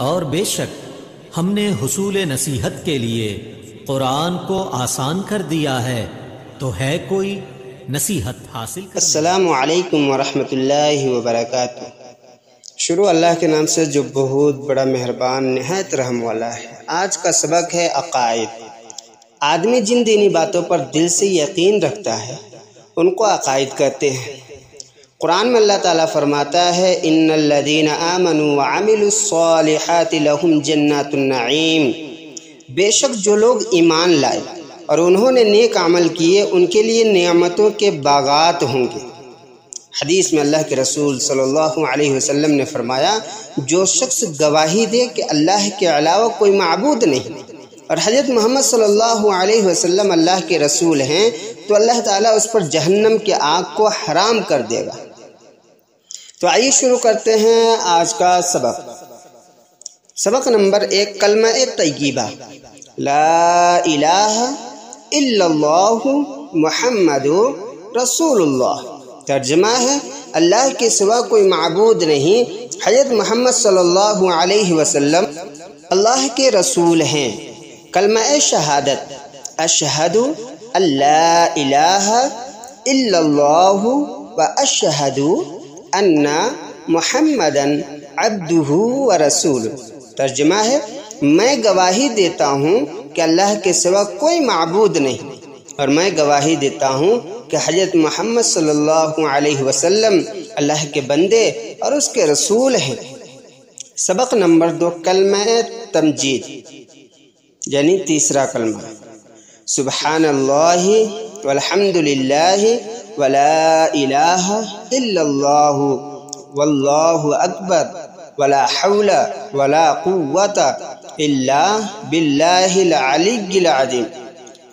اور بے شک ہم نے حصول نصیحت کے لیے قرآن کو آسان کر دیا ہے، تو ہے کوئی نصیحت حاصل کرنے؟ السلام علیکم ورحمۃ اللہ وبرکاتہ۔ شروع اللہ کے نام سے جو بہت بڑا مہربان نہایت رحم والا ہے۔ آج کا سبق ہے عقائد۔ آدمی جن دینی باتوں پر دل سے یقین رکھتا ہے ان کو عقائد کہتے ہیں۔ قرآن میں اللہ تعالیٰ فرماتا ہے ان الذین آمنوا وعملوا الصالحات لہم جنات النعیم، بے شک جو لوگ ایمان لائے اور انہوں نے نیک عمل کیے ان کے لیے نعمتوں کے باغات ہوں گے۔ حدیث میں اللہ کے رسول صلی اللہ علیہ وسلم نے فرمایا جو شخص گواہی دے کہ اللہ کے علاوہ کوئی معبود نہیں اور حضرت محمد صلی اللہ علیہ وسلم اللہ کے رسول ہیں تو اللہ تعالیٰ اس پر جہنم کی آگ کو حرام کر دے گا۔ تو آئیے شروع کرتے ہیں آج کا سبق۔ سبق نمبر 1، کلمہ طیبہ لا الہ الا اللہ محمد رسول اللہ۔ ترجمہ ہے اللہ کے سوا کوئی معبود نہیں، حضرت محمد صلی اللہ علیہ وسلم اللہ کے رسول ہیں۔ کلمہ شہادت اشہد ان لا الہ الا اللہ و اشہد ان محمدً عبدہ و رسولہ۔ ترجمہ ہے میں گواہی دیتا ہوں کہ اللہ کے سوا کوئی معبود نہیں اور میں گواہی دیتا ہوں کہ حضرت محمد صلی اللہ علیہ وسلم اللہ کے بندے اور اس کے رسول ہیں۔ سبق نمبر 2، کلمہ تمجید یعنی تیسرا کلمہ سبحان اللہ والحمد للہ ولا الہ الا اللہ واللہ اکبر ولا حول ولا قوت الا باللہ العلی العظیم۔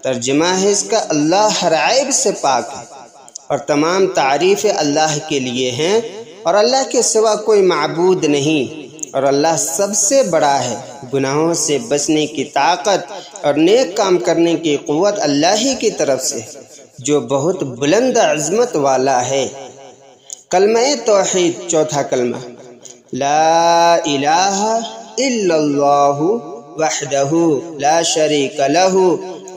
ترجمہ ہے اس کا اللہ ہر عیب سے پاک ہے اور تمام تعریفیں اللہ کے لیے ہیں اور اللہ کے سوا کوئی معبود نہیں اور اللہ سب سے بڑا ہے۔ گناہوں سے بچنے کی طاقت اور نیک کام کرنے کی قوت اللہ ہی کی طرف سے جو بہت بلند عظمت والا ہے۔ کلمہ توحید چوتھا کلمہ لا الہ الا اللہ وحدہ لا شریک لہ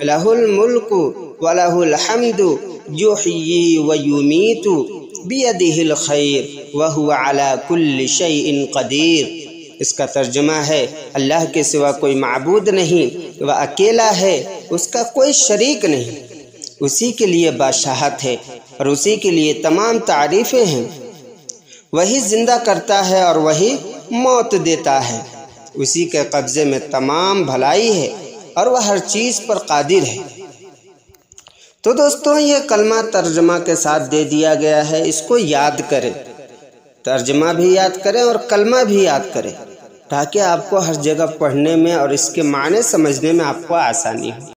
لہ الملک ولہ الحمد یحیی ویمیت بیدہ الخیر وہو علی کل شیء قدیر۔ اس کا ترجمہ ہے اللہ کے سوا کوئی معبود نہیں، وہ اکیلا ہے، اس کا کوئی شریک نہیں، اسی کے لیے بادشاہت ہے اور اسی کے لیے تمام تعریفیں ہیں۔ وہی زندہ کرتا ہے اور وہی موت دیتا ہے، اسی کے قبضے میں تمام بھلائی ہے اور وہ ہر چیز پر قادر ہے۔ تو دوستوں یہ کلمہ ترجمہ کے ساتھ دے دیا گیا ہے، اس کو یاد کریں، ترجمہ بھی یاد کریں اور کلمہ بھی یاد کریں تاکہ آپ کو ہر جگہ پڑھنے میں اور اس کے معنی سمجھنے میں آپ کو آسانی ہو۔